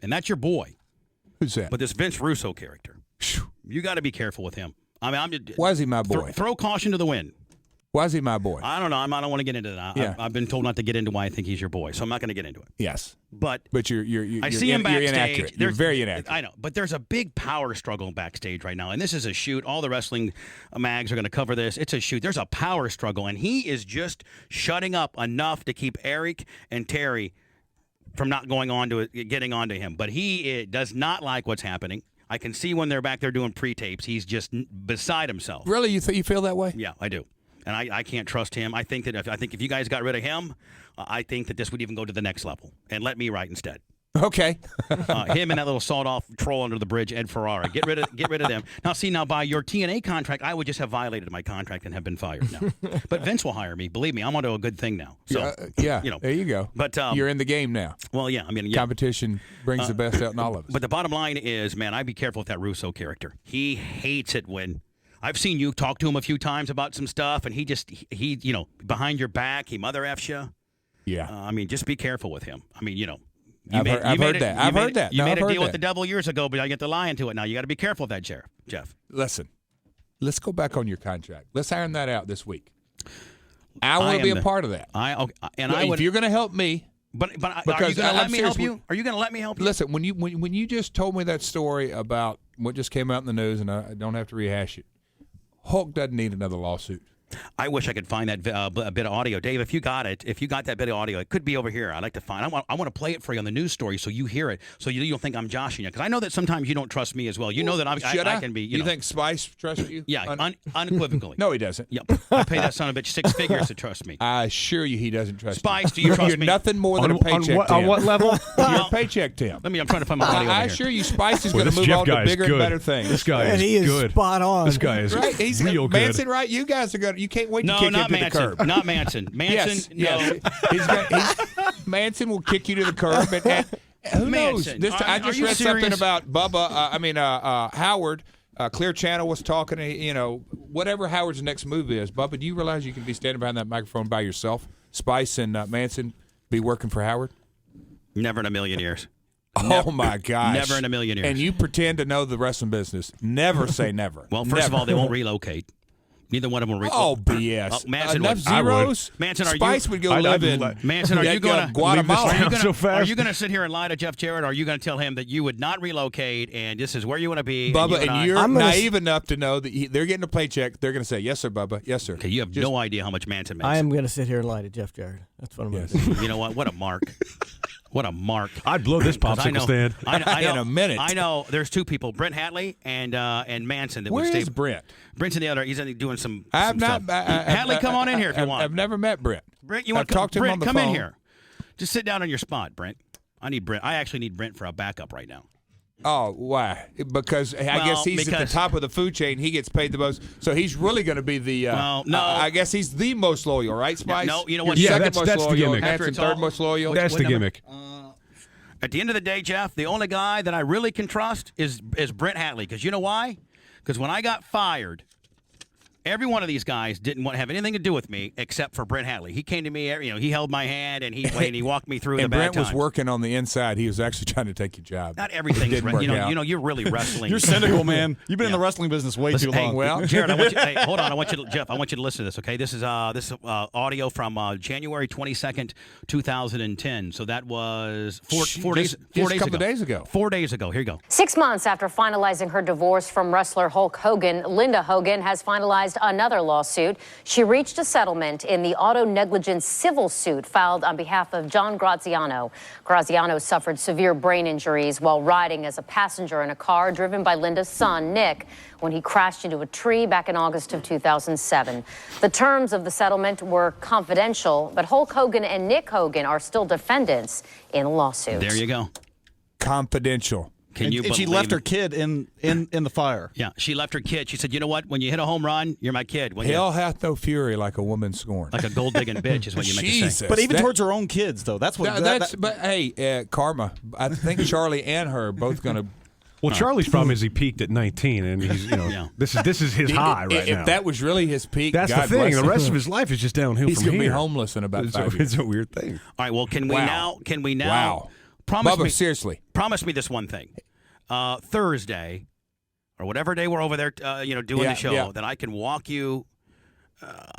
and that's your boy. Who's that? But this Vince Russo character, you got to be careful with him. I mean, I'm just Why is he my boy? throw caution to the wind. Why is he my boy? I don't know. I don't want to get into that. Yeah. I've been told not to get into why I think he's your boy, so I'm not going to get into it. Yes. But you're I see him you're backstage. inaccurate. You're very inaccurate. I know, but there's a big power struggle backstage right now, and this is a shoot. All the wrestling mags are going to cover this. It's a shoot. There's a power struggle, and he is just shutting up enough to keep Eric and Terry from not going on to it, getting onto him. But he does not like what's happening. I can see when they're back there doing pre-tapes, he's just beside himself. Really, you feel that way? Yeah, I do. And I can't trust him. I think if you guys got rid of him, I think that this would even go to the next level. And let me write instead. Okay. Him and that little sawed-off troll under the bridge, Ed Ferrara. Get rid of them. Now, by your TNA contract, I would just have violated my contract and have been fired now. But Vince will hire me. Believe me, I'm onto a good thing now. So, yeah. There you go. But you're in the game now. Well, yeah. I mean, yeah. Competition brings the best out in all of us. But the bottom line is, man, I'd be careful with that Russo character. He hates it when. I've seen you talk to him a few times about some stuff, and he behind your back, he mother F's you. Yeah. I mean, just be careful with him. I mean, I've heard that. You made a deal with the devil years ago, but I get to lie into it now. You got to be careful with that, Jeff. Listen, let's go back on your contract. Let's iron that out this week. I want to be a part of that. If you're going to help me. But are you going to let me help you? Are you going to let me help you? Listen, when you just told me that story about what just came out in the news, and I don't have to rehash it, Hulk doesn't need another lawsuit. I wish I could find that bit of audio, Dave. If you got it, if you got that bit of audio, it could be over here. I'd like to find. I want to play it for you on the news story so you hear it, so you don't think I'm joshing you. Because I know that sometimes you don't trust me as well. You know that I can be. You think Spice trusts you? Yeah, unequivocally. No, he doesn't. Yep, I pay that son of a bitch 6 figures to trust me. I assure you, he doesn't trust Spice, you. do you trust You're me? nothing more than a paycheck. On what level? You're a paycheck, Tim. I'm trying to find my audio. I assure you, Spice is going to move on to bigger and better things. This guy is he is good. spot on. This guy is right. He's real good. Manson, right? You guys are good. You can't wait to kick him to the curb. Not Manson. Manson, Yes. Manson will kick you to the curb. And who knows? Manson. I just read something about Bubba. Howard. Clear Channel was talking. Whatever Howard's next move is. Bubba, do you realize you can be standing behind that microphone by yourself? Spice and Manson be working for Howard? Never in a million years. Oh, my gosh. Never in a million years. And you pretend to know the wrestling business. Never say never. Well, first of all, they won't relocate. Neither one of them will relocate. BS. Manson Enough would. zeros? Manson, Spice would go live in Manson, are you going to Guatemala? Are you going to sit here and lie to Jeff Jarrett, or are you going to tell him that you would not relocate and this is where you want to be? Bubba, and you're naive enough to know that they're getting a paycheck. They're going to say, yes, sir, Bubba. Yes, sir. Okay, you have no idea how much Manson makes. I am going to sit here and lie to Jeff Jarrett. That's what I'm going to do. You know what? What a mark. What a mark. I'd blow this popsicle stand. I know, in a minute. I know there's two people, Brent Hatley and Manson. That Where would stay. is Brent? Brent's in the other. He's doing some I've stuff. Hatley, come on in here if you want. I've never met Brent. Brent, you want to talk to him on the come phone? in here. Just sit down on your spot, Brent. I need Brent. I actually need Brent for a backup right now. Oh, why? Because I guess he's at the top of the food chain. He gets paid the most. So he's really going to be the no. I guess he's the most loyal, right, Spice? No, you know what? You're Yeah, second most that's the loyal, gimmick. Manson third most loyal. That's the gimmick. At the end of the day, Jeff, the only guy that I really can trust is Brent Hatley. Because you know why? Because when I got fired, every one of these guys didn't want to have anything to do with me except for Brent Hatley. He came to me, he held my hand and he walked me through the bad Brent was times. working on the inside. He was actually trying to take your job. Not everything's didn't work out. you're really wrestling. You're cynical, man. You've been in the wrestling business way too long. Well, Jared, hold on. Jeff, I want you to listen to this, okay? This is audio from January 22nd, 2010. So that was four days a couple of days ago. 4 days ago. Here you go. 6 months after finalizing her divorce from wrestler Hulk Hogan, Linda Hogan has finalized another lawsuit. She reached a settlement in the auto negligence civil suit filed on behalf of John Graziano. Graziano suffered severe brain injuries while riding as a passenger in a car driven by Linda's son, Nick, when he crashed into a tree back in August of 2007. The terms of the settlement were confidential, but Hulk Hogan and Nick Hogan are still defendants in the lawsuit. There you go. Confidential. And she left her kid in the fire. Yeah, she left her kid. She said, you know what? When you hit a home run, you're my kid. When Hell hath no fury like a woman scorned. like a gold-digging bitch is what you meant to say. But even towards her own kids, though, that's what. But hey, karma. I think Charlie and her are both going to. Well, Charlie's problem is he peaked at 19, and he's this is his high right now. If that was really his peak, That's God the thing. bless The him. rest of his life is just downhill He's from going to be here. homeless in about 5 years. It's a weird thing. All right, well, can we now? Wow. Promise Bubba, me, seriously. Promise me this one thing. Thursday, or whatever day we're over there, doing the show, that I can walk you.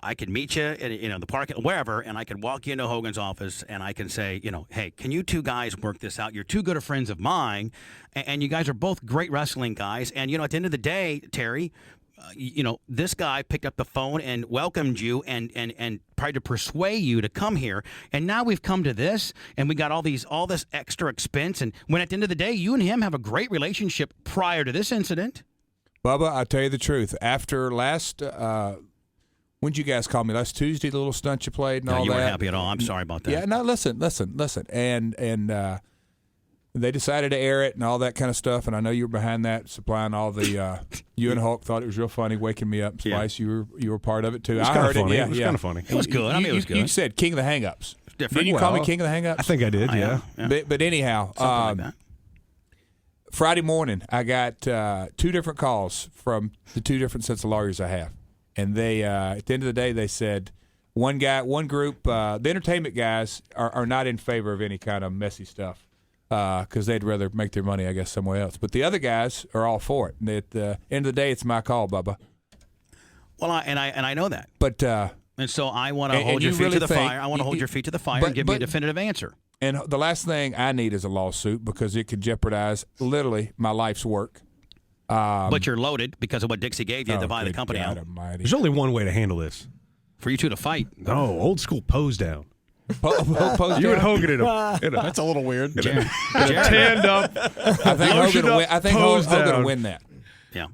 I can meet you in the park, wherever, and I can walk you into Hogan's office, and I can say, hey, can you two guys work this out? You're too good of friends of mine, and you guys are both great wrestling guys. And at the end of the day, Terry, this guy picked up the phone and welcomed you and tried to persuade you to come here. And now we've come to this, and we got all this extra expense. And when at the end of the day, you and him have a great relationship prior to this incident. Bubba, I'll tell you the truth. After last, when did you guys call me? Last Tuesday, the little stunt you played and all that. You weren't happy at all. I'm sorry about that. Yeah, no, listen. And they decided to air it and all that kind of stuff. And I know you were behind that, supplying all the. You and Hulk thought it was real funny, waking me up. Spice, you were part of it too. It was I kind heard of funny. it. Yeah, It was kind of funny. It was good. It was good. You said King of the Hang-Ups. Different. Didn't you call me King of the Hang-Ups? I think I did. Yeah. But anyhow, Something like that. Friday morning, I got 2 different calls from the 2 different sets of lawyers I have. And they, at the end of the day, they said one group, the entertainment guys are not in favor of any kind of messy stuff because they'd rather make their money, I guess, somewhere else. But the other guys are all for it. And at the end of the day, it's my call, Bubba. Well, I know that. But and so I want to hold your feet to the fire. I want to hold your feet to the fire and give me a definitive answer. And the last thing I need is a lawsuit because it could jeopardize literally my life's work. But you're loaded because of what Dixie gave you to buy the company out. There's only one way to handle this. for you two to fight. Oh, old school pose down. Pose You and down? Hogan in a That's a little weird. tanned up. I think Hogan will win. I think pose Hogan down. will win that. Yeah.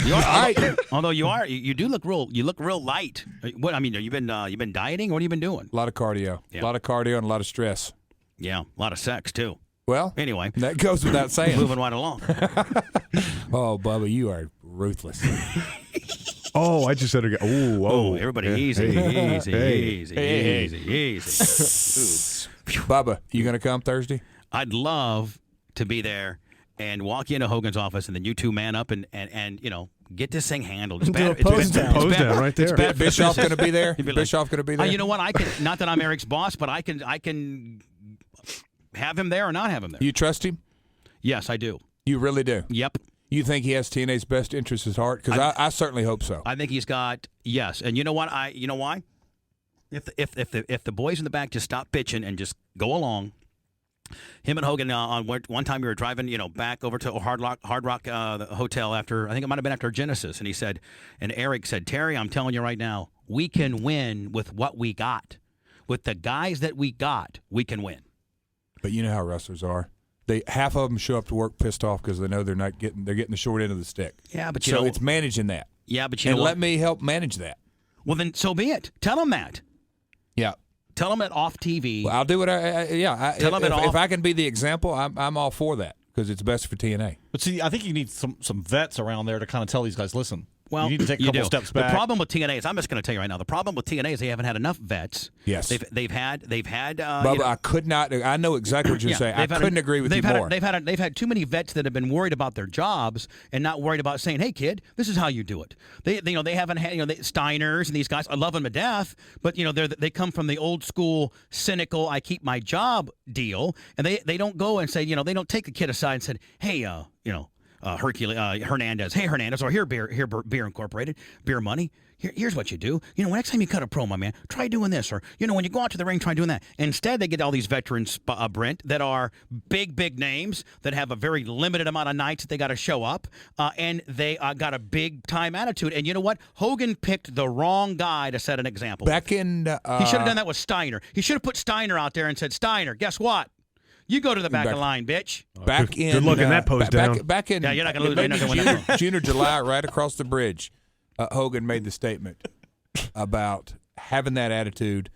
You are, although you do look real light. What I mean, you've been dieting. What have you been doing? A lot of cardio. Yeah. A lot of cardio and a lot of stress. Yeah, a lot of sex too. Well, Anyway, that goes without saying. moving right along. Oh, Bubba, you are ruthless. Oh, I just said again. Oh, everybody, easy. Bubba, you going to come Thursday? I'd love to be there and walk into Hogan's office, and then you two man up and get this thing handled. It's Do a bad. pose down. Pose down right there. It's bad for Bischoff business. going to be there? You'd be like, Bischoff going to be there? You know what? I can. Not that I'm Eric's boss, but I can have him there or not have him there. You trust him? Yes, I do. You really do? Yep. You think he has TNA's best interests at heart? Because I certainly hope so. I think he's got yes. And you know what? You know why? If the boys in the back just stop bitching and just go along. Him and Hogan on one time we were driving, back over to Hard Rock the hotel after, I think it might have been after Genesis, and he said, and Eric said, Terry, I'm telling you right now, we can win with what we got, with the guys that we got, we can win. But you know how wrestlers are. Half of them show up to work pissed off because they know they're getting the short end of the stick. Yeah, but so it's managing that. Yeah, but and let me help manage that. Well, then so be it. Tell them that. Yeah. Tell them it off TV. Well, I'll do it. Tell them if I can be the example, I'm all for that because it's best for TNA. But see, I think you need some vets around there to kind of tell these guys, listen, well, you need to take a couple steps back. The problem with TNA is, I'm just going to tell you right now, the problem with TNA is they haven't had enough vets. Yes. They've had. Bubba, I could not. I know exactly what you're saying. I couldn't agree with you more. They've had too many vets that have been worried about their jobs and not worried about saying, "Hey, kid, this is how you do it." They haven't had Steiners and these guys. I love them to death, but they come from the old school cynical "I keep my job" deal, and they don't go and say, they don't take the kid aside and said, "Hey, Hernandez. Hey, Hernandez, or here, Beer Incorporated, Beer Money. Here's what you do. Next time you cut a promo, man, try doing this. Or, when you go out to the ring, try doing that. Instead, they get all these veterans, Brent, that are big names that have a very limited amount of nights that they got to show up. And they got a big-time attitude. And you know what? Hogan picked the wrong guy to set an example. Back in... he should have done that with Steiner. He should have put Steiner out there and said, Steiner, guess what? You go to the back of the line, bitch. Good luck in that pose down. Back in you're not going to lose. June or July, right across the bridge, Hogan made the statement about having that attitude,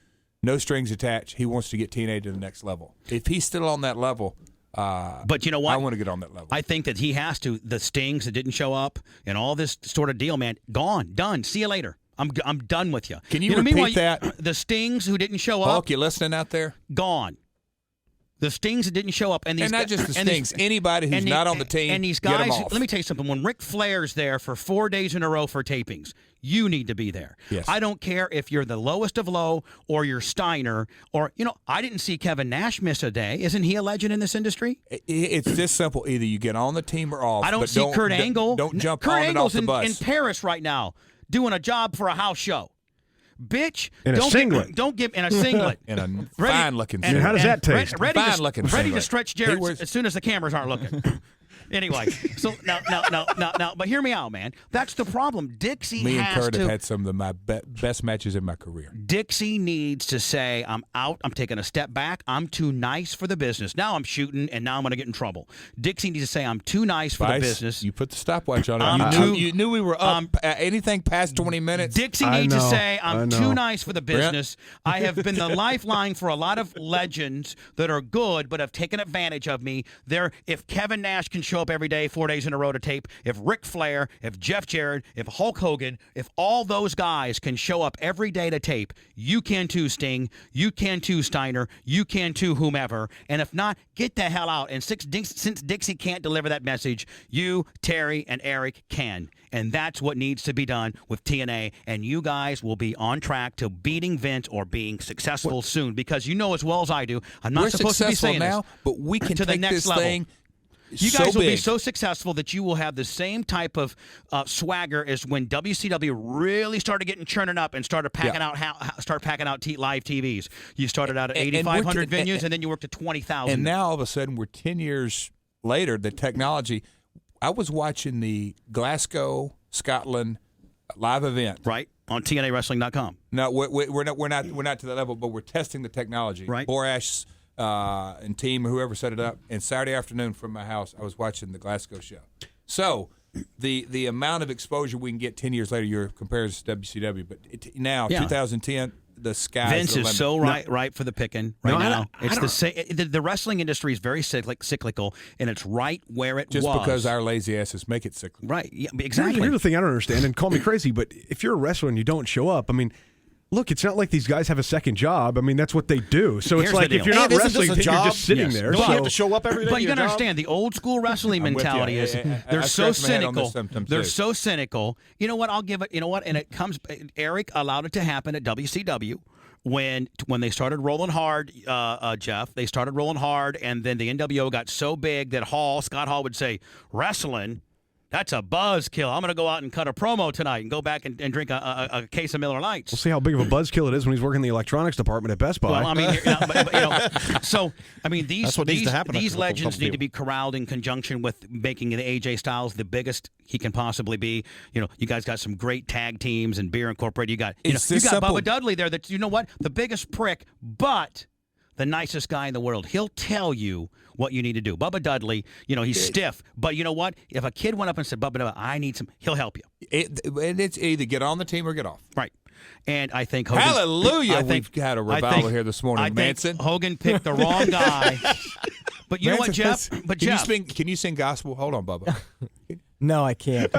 no strings attached. He wants to get TNA to the next level. If he's still on that level, but you know what? I want to get on that level. I think that he has to. The stings that didn't show up and all this sort of deal, man, gone, done. See you later. I'm done with you. Can you repeat that? The stings who didn't show up. Hulk, you listening out there? Gone. The stings that didn't show up, and not just the stings. Anybody who's not on the team, and these guys. Let me tell you something. When Ric Flair's there for 4 days in a row for tapings, you need to be there. Yes. I don't care if you're the lowest of low or you're Steiner or I didn't see Kevin Nash miss a day. Isn't he a legend in this industry? It's this simple. Either you get on the team or off. I don't see Kurt Angle. Don't jump Kurt on and off Angle's the bus. in Paris right now doing a job for a house show. Bitch, in a singlet. Don't give in a singlet. In a fine-looking singlet. How does that taste? Ready fine-looking ready to singlet. stretch Jarrett as soon as the cameras aren't looking. Anyway, so now, but hear me out, man. That's the problem. Dixie Me and has Kurt to. have had some of my best matches in my career. Dixie needs to say, I'm out. I'm taking a step back. I'm too nice for the business. Now I'm shooting, and now I'm going to get in trouble. Dixie needs to say, I'm too nice for the business. You put the stopwatch on it. You knew we were up. Anything past 20 minutes. Dixie needs to say, I'm too nice for the business. I have been the lifeline for a lot of legends that are good but have taken advantage of me. If Kevin Nash can show up every day, 4 days in a row to tape, if Ric Flair, if Jeff Jarrett, if Hulk Hogan, if all those guys can show up every day to tape, you can too, Sting. You can too, Steiner. You can too, whomever. And if not, get the hell out. And since Dixie can't deliver that message, you, Terry, and Eric can. And that's what needs to be done with TNA. And you guys will be on track to beating Vince or being successful soon. Because you know as well as I do, I'm not supposed to be saying now, this, but we can to the take next this level. thing. You guys will be so successful that you will have the same type of swagger as when WCW really started getting churning up and started packing out live TVs. You started out at 8,500 venues, and then you worked at 20,000. And now all of a sudden, we're 10 years later. The technology. I was watching the Glasgow, Scotland live event, right? On TNAWrestling.com. No, we're not to that level, but we're testing the technology. Right. Borash and team, whoever set it up. And Saturday afternoon from my house, I was watching the Glasgow show. So the amount of exposure we can get 10 years later, you're compared to WCW, but now 2010. The sky's Vince the limit. is so right for the picking now. It's the same. The wrestling industry is very cyclical, and it's right where it was. Just because our lazy asses make it cyclical. Right. Yeah, exactly. Here's the thing I don't understand, and call me crazy, but if you're a wrestler and you don't show up, I mean, look, it's not like these guys have a second job. I mean, that's what they do. So Here's it's like the if you're deal. not And isn't wrestling, this a you're job? just sitting Yes. there. No, so you have to show up every day. But you to got to your job? understand, the old school wrestling I'm with you. mentality is they're I so scratch my head on this cynical. sometimes, They're too. so cynical. You know what? I'll give it. You know what? And it comes. Eric allowed it to happen at WCW. When they started rolling hard, Jeff, they started rolling hard, and then the NWO got so big that Scott Hall would say, wrestling, that's a buzzkill. I'm going to go out and cut a promo tonight and go back and drink a case of Miller Lights. we'll see how big of a buzzkill it is when he's working in the electronics department at Best Buy. Well, I mean, so I mean, That's what needs to happen these after a couple legends need to people. be corralled in conjunction with making the AJ Styles the biggest he can possibly be. You know, you guys got some great tag teams and Beer Incorporated. You got simple. Bubba Dudley there. That you know what, the biggest prick, but the nicest guy in the world. He'll tell you what you need to do. Bubba Dudley, he's stiff, but you know what? If a kid went up and said, Bubba Dudley, I need some, he'll help you. And it's either get on the team or get off. Right. And I think Hogan, Hallelujah! I think, We've had a I revival think- here this morning, I think Manson. Hogan picked the wrong guy. But you know what, Jeff? But Jeff, Can you sing gospel? Hold on, Bubba. No, I can't.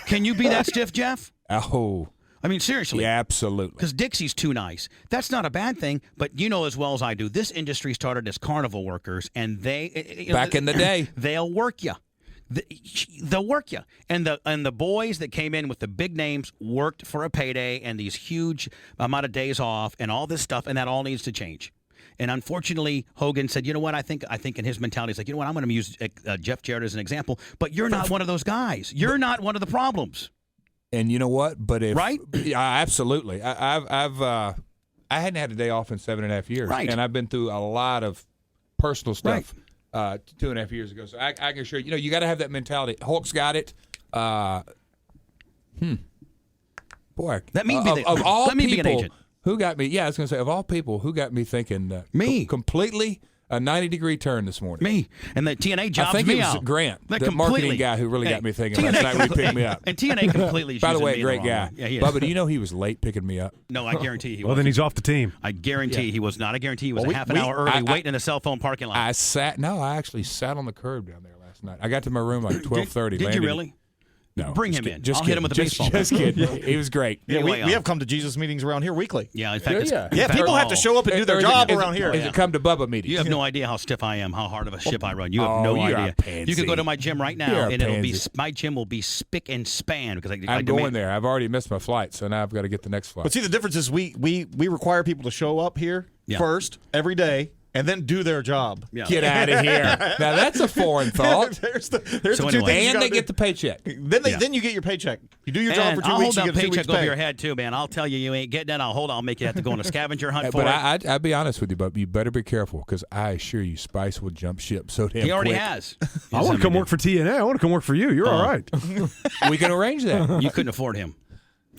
can you be that stiff, Jeff? Oh, I mean, seriously. yeah, absolutely. Because Dixie's too nice. That's not a bad thing, but you know as well as I do, this industry started as carnival workers, and Back in the day. they'll work you. They'll work you, and the boys that came in with the big names worked for a payday and these huge amount of days off and all this stuff, and that all needs to change. And unfortunately, Hogan said, you know what, I think in his mentality, he's like, you know what, I'm going to use Jeff Jarrett as an example, but you're not one of those guys. You're not one of the problems. And you know what? But if Right? Yeah, absolutely. I hadn't had a day off in 7.5 years, Right. and I've been through a lot of personal stuff 2.5 years ago. So I can assure you, you got to have that mentality. Hulk's got it. Boy, Let me be of all let me people, be an agent. who got me? Yeah, I was going to say of all people, who got me thinking? Me. Completely a 90-degree turn this morning. Me. And the TNA jobs I think me it was out. Grant, That the marketing completely- guy who really Hey, got me thinking TNA last night when he picked me up. And TNA completely By the using way, me great the wrong guy. way. Yeah, he is. Bubba, do you know he was late picking me up? No, I guarantee he well, was. then he's off the team. I guarantee he was not. I guarantee he was Well, a half an hour early waiting in a cell phone parking lot. I actually sat on the curb down there last night. I got to my room like 12:30. Did you landed- really? No. Bring just him kid- in. Just I'll hit him kidding. with a baseball Just bat. kidding. He was great. Yeah, Anyway, we have come to Jesus meetings around here weekly. Yeah, in fact, Yeah, people have to show up and do their job around here. Is it come to Bubba meetings? You have no idea how stiff I am, how hard of a ship I run. You have no you're a idea. pansy. You could go to my gym right now, You're a and it'll be pansy. my gym will be spick and span because I I'm going there. I've already missed my flight, so now I've got to get the next flight. But see, the difference is we require people to show up here first every day and then do their job. Yeah. Get out of here. Now, that's a foreign thought. there's the So two anyway. things you And gotta they do. get the paycheck. Then you get your paycheck. You do your job And for 2 I'll weeks, hold you that get 2 weeks paycheck over pay. your head too, man. I'll tell you, you ain't getting that. I'll make you have to go on a scavenger hunt for But it. I'll be honest with you, Bubba. You better be careful because I assure you, Spice will jump ship so damn He already quick. has. I want to come work for TNA. I want to come work for you. You're all right. We can arrange that. You couldn't afford him.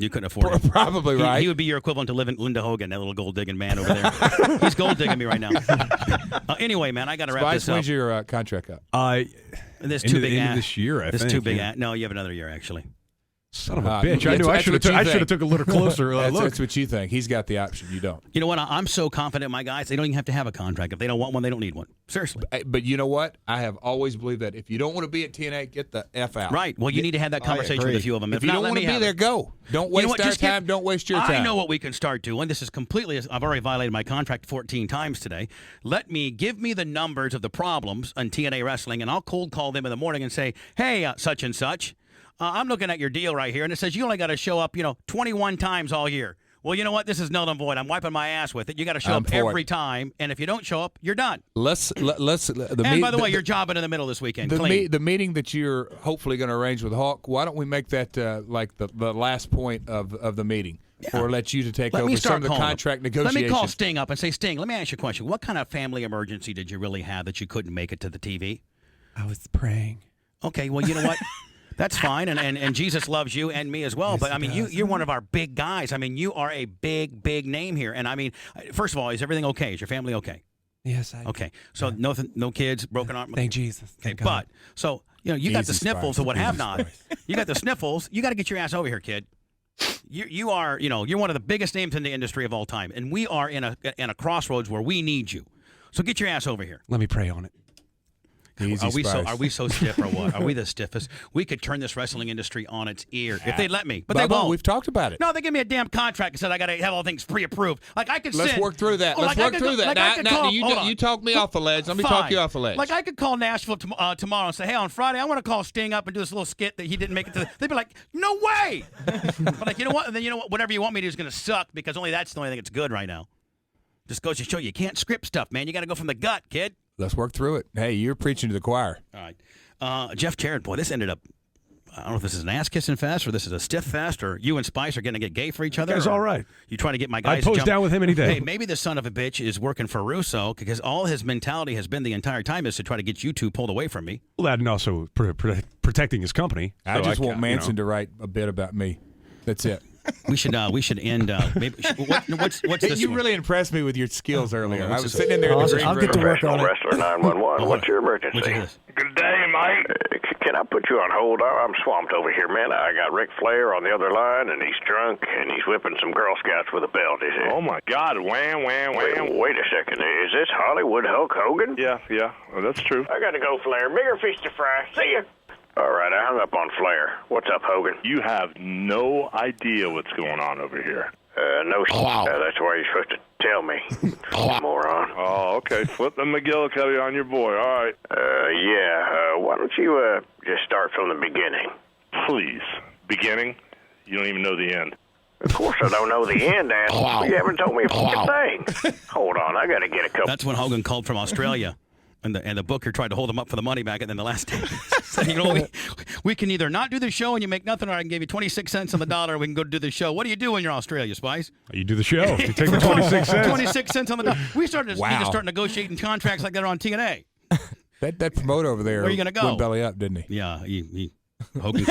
You couldn't afford him. Probably He- right. He would be your equivalent to Linda Hogan, that little gold digging man over there. He's gold digging me right now. Anyway, man, I got to wrap Spice, this up. when's your contract up? This Into too the big. end of this year, I This think. too big. yeah. No, you have another year actually. Son of a Uh, bitch! I that's- knew I that's should what have. you I should have think. took a little closer look. That's what you think. He's got the option. You don't. You know what? I'm so confident, my guys. They don't even have to have a contract. If they don't want one, they don't need one. Seriously. But you know what? I have always believed that if you don't want to be at TNA, get the F out. Right. Well, you need to have that conversation with a few of them. If you not, don't let want me to be have there, it. go. Don't You waste know what? our Just get- time. Don't waste your time. I know what we can start doing. This is completely. I've already violated my contract 14 times today. Give me the numbers of the problems on TNA Wrestling, and I'll cold call them in the morning and say, hey, such and such, I'm looking at your deal right here, and it says you only got to show up, 21 times all year. Well, you know what? This is null and void. I'm wiping my ass with it. You got to show I'm up for every it. time, and if you don't show up, you're done. Let's. And by the way, you're jobbing in the middle this weekend. Clean. The meeting that you're hopefully going to arrange with Hulk. Why don't we make that like the last point of the meeting, or let you to take Let over me some start of the calling contract them. negotiations? Let me call Sting up and say, Sting, let me ask you a question. What kind of family emergency did you really have that you couldn't make it to the TV? I was praying. Okay, well, you know what? That's fine, and Jesus loves you and me as well. Yes, but I mean, you're one of our big guys. I mean, you are a big name here. And I mean, first of all, is everything okay? Is your family okay? Yes, okay. So no kids, broken arm. Thank Jesus. Okay, but so you got the sniffles or what have not. You got the sniffles. You got to get your ass over here, kid. You are you're one of the biggest names in the industry of all time, and we are in a crossroads where we need you. So get your ass over here. Let me pray on it. Are we so stiff or what? Are we the stiffest? We could turn this wrestling industry on its ear if they'd let me, but they won't. We've talked about it. No, they give me a damn contract and said I got to have all things pre-approved. Like I could. Let's work through that. Let's work through that. Now, you talk me off the ledge. Let me talk you off the ledge. Like I could call Nashville tomorrow and say, hey, on Friday I want to call Sting up and do this little skit that he didn't make it to. They'd be like, no way. But like, you know what? And then you know what? Whatever you want me to do is going to suck because that's the only thing that's good right now. Just goes to show you can't script stuff, man. You got to go from the gut, kid. Let's work through it. Hey, you're preaching to the choir. All right. Jeff Jarrett, boy, this ended up, I don't know if this is an ass-kissing fest or this is a stiff fest or you and Spice are going to get gay for each other. That's all right. You trying to get my guys I'd pose down with him any day. Hey, maybe the son of a bitch is working for Russo because all his mentality has been the entire time is to try to get you two pulled away from me. Well, that and also protecting his company. I just want Manson to write a bit about me. That's it. We should end. Maybe what's this? You really impressed me with your skills earlier. I was sitting in there. I'll get to work on it. Wrestler 911. What's your emergency? Good day, mate. Can I put you on hold? I'm swamped over here, man. I got Ric Flair on the other line, and he's drunk, and he's whipping some Girl Scouts with a belt. Is it? Oh my God! Wham! Wait a second. Is this Hollywood Hulk Hogan? Yeah. Well, that's true. I gotta go, Flair. Bigger fish to fry. See ya. All right, I hung up on Flair. What's up, Hogan? You have no idea what's going on over here. No. That's why you're supposed to tell me, moron. Oh, okay. Flip the McGillicuddy on your boy. All right. Why don't you just start from the beginning? Please. Beginning? You don't even know the end. Of course I don't know the end, ass. You haven't told me a fucking thing. Hold on, I gotta get a couple. That's when Hogan called from Australia. And the booker tried to hold him up for the money back, and then the last day said, we can either not do the show and you make nothing, or I can give you 26 cents on the dollar and we can go do the show. What do you do when you're Australia, Spice? You do the show. You take the 26 cents. 26 cents on the dollar. We need to start negotiating contracts like that on TNA. That promoter over there Where are you gonna go? went belly up, didn't he? Yeah, Hogan's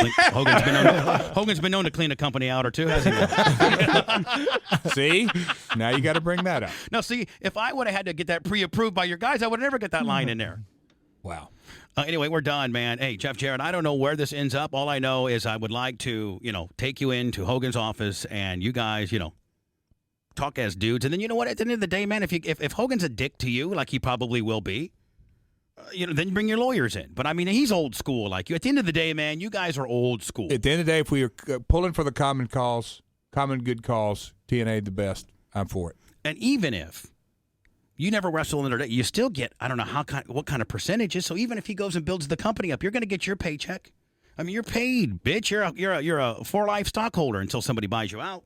been known to clean a company out or two, hasn't he? See? Now you got to bring that up. No, see, if I would have had to get that pre-approved by your guys, I would never get that line in there. Wow. Anyway, we're done, man. Hey, Jeff Jarrett, I don't know where this ends up. All I know is I would like to, take you into Hogan's office and you guys, talk as dudes. And then you know what? At the end of the day, man, if Hogan's a dick to you, like he probably will be, then you bring your lawyers in. But, I mean, he's old school like you. At the end of the day, man, you guys are old school. At the end of the day, if we are pulling for the common good cause, TNA the best, I'm for it. And even if you never wrestle in the day, you still get, I don't know what kind of percentages. So even if he goes and builds the company up, you're going to get your paycheck. I mean, you're paid, bitch. You're a for life stockholder until somebody buys you out.